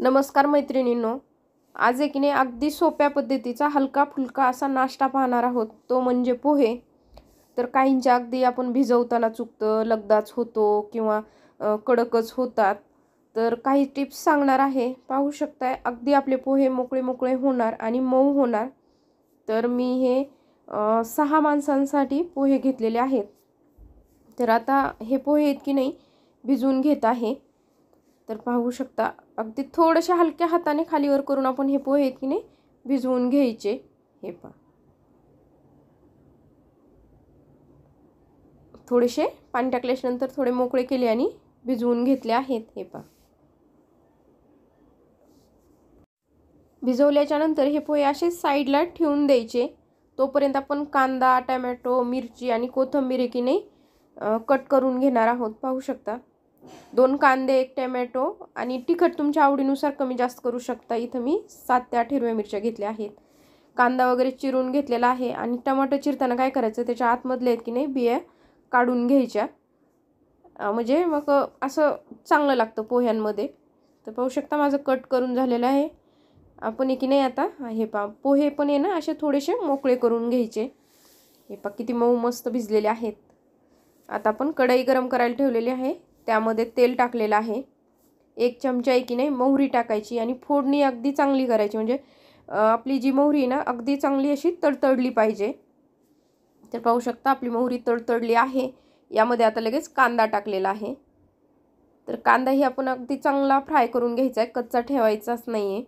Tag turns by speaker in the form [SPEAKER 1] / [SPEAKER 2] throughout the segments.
[SPEAKER 1] नमस्कार मैत्रिणींनो, आज एक नाही अगदी सोप्या पद्धतीचा हलका फुलका असा नाश्ता पाहणार आहोत, तो म्हणजे पोहे। तर काहींच्या अगदी आपण भिजवताना चुकतं, लगदाच होतो किंवा कडकच होतात। तर काही टिप्स सांगणार आहे, पाहू शकताय अगदी आपले पोहे मोकळे मोकळे होणार आणि मऊ होणार। तर मी हे 6 माणसांसाठी पोहे घेतलेले आहेत। तर आता हे पोहे आहेत की नाही भिजवून घेत आहे। तर पाहू शकता अगदी थोडेसे हलक्या हाताने खालीवर करून आपण हे पोहे आहेत की नाही भिजवून घ्यायचे। हे पहा, थोडेसे पाणी टाकल्यानंतर थोडे मोकळे केले आणि भिजवून घेतले आहेत। हे पहा, भिजवल्याच्या नंतर हे पोहे असे साईडला ठेवून द्यायचे। तोपर्यंत आपण कांदा, टोमॅटो, मिरची आणि कोथिंबीर की नाही कट करून घेणार आहोत। पाहू शकता 2 कांदे, 1 टोमॅटो आणि तिखट तुमच्या आवडीनुसार कमी जास्त करू शकता। इथं मी 7 ते 8 हिरव्या मिरच्या घेतल्या आहेत। कांदा वगैरे चिरून घेतलेला आहे आणि टोमॅटो चिरताना काय करायचं, त्याच्या आतमधले आहेत की नाही बिया काढून घ्यायच्या, म्हणजे मग असं चांगलं लागतं पोह्यांमध्ये। तर पाहू शकता माझं कट करून झालेलं आहे। आपण की नाही आता हे पहा पोहे पण आहे ना असे थोडेसे मोकळे करून घ्यायचे। हे पहा किती मऊ मस्त भिजलेले आहेत। आता आपण कढई गरम करायला ठेवलेली आहे, त्यामध्ये तेल टाकलेलं आहे। 1 चमचा की नाही मोहरी टाकायची आणि फोडणी अगदी चांगली करायची, म्हणजे आपली जी मोहरी ना अगदी चांगली अशी तडतडली पाहिजे। तर पाहू शकता आपली मोहरी तडतडली आहे। यामध्ये आता लगेच कांदा टाकलेला आहे। तर कांदा ही आपण अगदी चांगला फ्राय करून घ्यायचा आहे, कच्चा ठेवायचाच नाही आहे।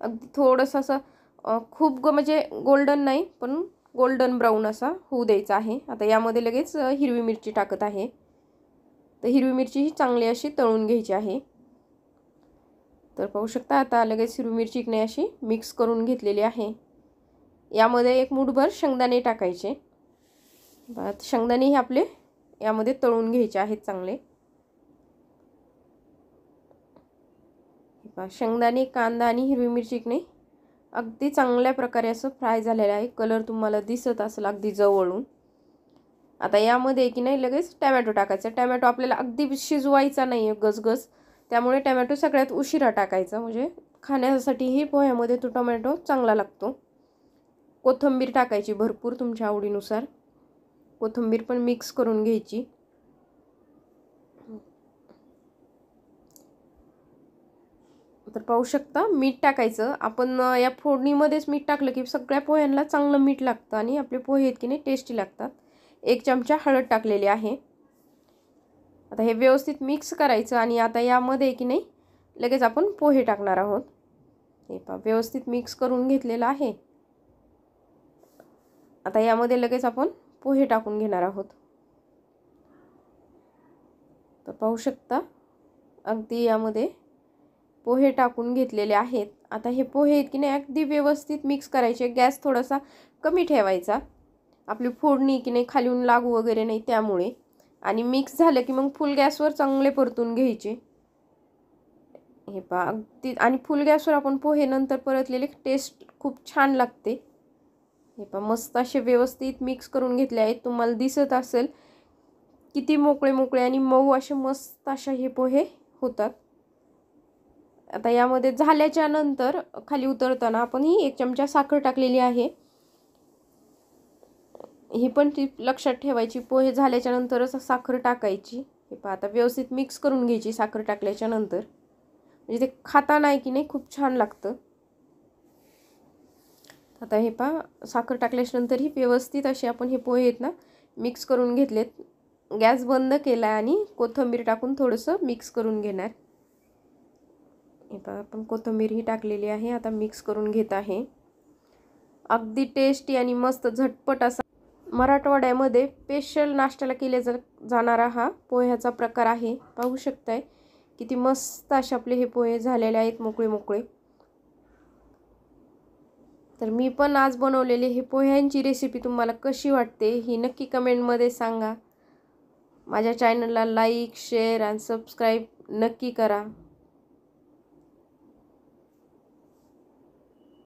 [SPEAKER 1] अगदी थोडंसं असं खूप म्हणजे गोल्डन नाही पण गोल्डन ब्राऊन असा होऊ द्यायचा आहे। आता यामध्ये लगेच हिरवी मिरची टाकत आहे। तर हिरवी मिरची ही चांगली अशी तळून घ्यायची आहे। तर पाहू शकता आता लगेच हिरवी मिरची नाही अशी मिक्स करून घेतलेली आहे। यामध्ये 1 मूठभर शेंगदाणे टाकायचे। शेंगदाणे हे आपले यामध्ये तळून घ्यायचे आहेत चांगले। शेंगदाणे, कांदा आणि हिरवी मिरची नाही अगदी चांगल्या प्रकारे असं फ्राय झालेलं आहे। कलर तुम्हाला दिसत असेल अगदी जवळून। आता यामध्ये की नाही लगेच टोमॅटो टाकायचा। टोमॅटो आपल्याला अगदी शिजवायचा नाही आहे गसगस, त्यामुळे टोमॅटो सगळ्यात उशिरा टाकायचा, म्हणजे खाण्यासाठीही पोह्यामध्ये तो टोमॅटो चांगला लागतो। कोथिंबीर टाकायची भरपूर तुमच्या आवडीनुसार, कोथिंबीर पण मिक्स करून घ्यायची। तर पाहू शकता मीठ टाकायचं आपण या फोडणीमध्येच मीठ टाकलं की सगळ्या पोह्यांना चांगलं मीठ लागतं आणि आपले पोहे आहेत की नाही टेस्टी लागतात। 1 चमचा हळद टाकलेली आहे। आता हे व्यवस्थित मिक्स करायचं आणि आता यामध्ये की नाही लगेच आपण पोहे टाकणार आहोत। हे पहा व्यवस्थित मिक्स करून घेतलेलं आहे। आता यामध्ये लगेच आपण पोहे टाकून घेणार आहोत। तर पाहू शकता अगदी यामध्ये पोहे टाकून घेतलेले आहेत। आता हे पोहे आहेत की नाही अगदी व्यवस्थित मिक्स करायचे। गॅस थोडासा कमी ठेवायचा, आपली फोडणी की नाही खालीून लागू वगैरे नाही त्यामुळे। आणि मिक्स झालं की मग फुल गॅसवर चांगले परतून घ्यायचे। हे पहा अगदी, आणि फुल गॅसवर आपण पोहे नंतर परतलेले टेस्ट खूप छान लागते। हे पहा मस्त असे व्यवस्थित मिक्स करून घेतले आहेत। तुम्हाला दिसत असेल किती मोकळे मोकळे आणि मऊ असे मस्त असे हे पोहे होतात। आता यामध्ये झाल्याच्या नंतर खाली उतरताना आपण ही 1 चमचा साखर टाकलेली आहे। ही पण टिप लक्षात ठेवायची, पोहे झाल्याच्या नंतरच साखर टाकायची। हे पहा आता व्यवस्थित मिक्स करून घ्यायची साखर टाकल्याच्या नंतर, म्हणजे ते खाताना की नाही खूप छान लागतं। आता हे पहा साखर टाकल्याच्या नंतर ही व्यवस्थित असे आपण हे पोहे आहेत ना मिक्स करून घेतलेत। गॅस बंद केला आणि कोथिंबीर टाकून थोडंसं मिक्स करून घेणार। हे पहा आपण कोथिंबीर ही टाकलेली आहे। आता मिक्स करून घेत आहे। अगदी टेस्टी आणि मस्त झटपट असा मराठवाड्यामध्ये स्पेशल नाश्त्याला केले जाणारा हा पोह्याचा प्रकार आहे। पाहू शकताय किती मस्त असे आपले हे पोहे झालेले आहेत मोकळे मोकळे। तर मी पण आज बनवलेले हे पोह्यांची रेसिपी तुम्हाला कशी वाटते ही नक्की कमेंटमध्ये सांगा। माझ्या चॅनलला लाईक, शेअर आणि सबस्क्राईब नक्की करा।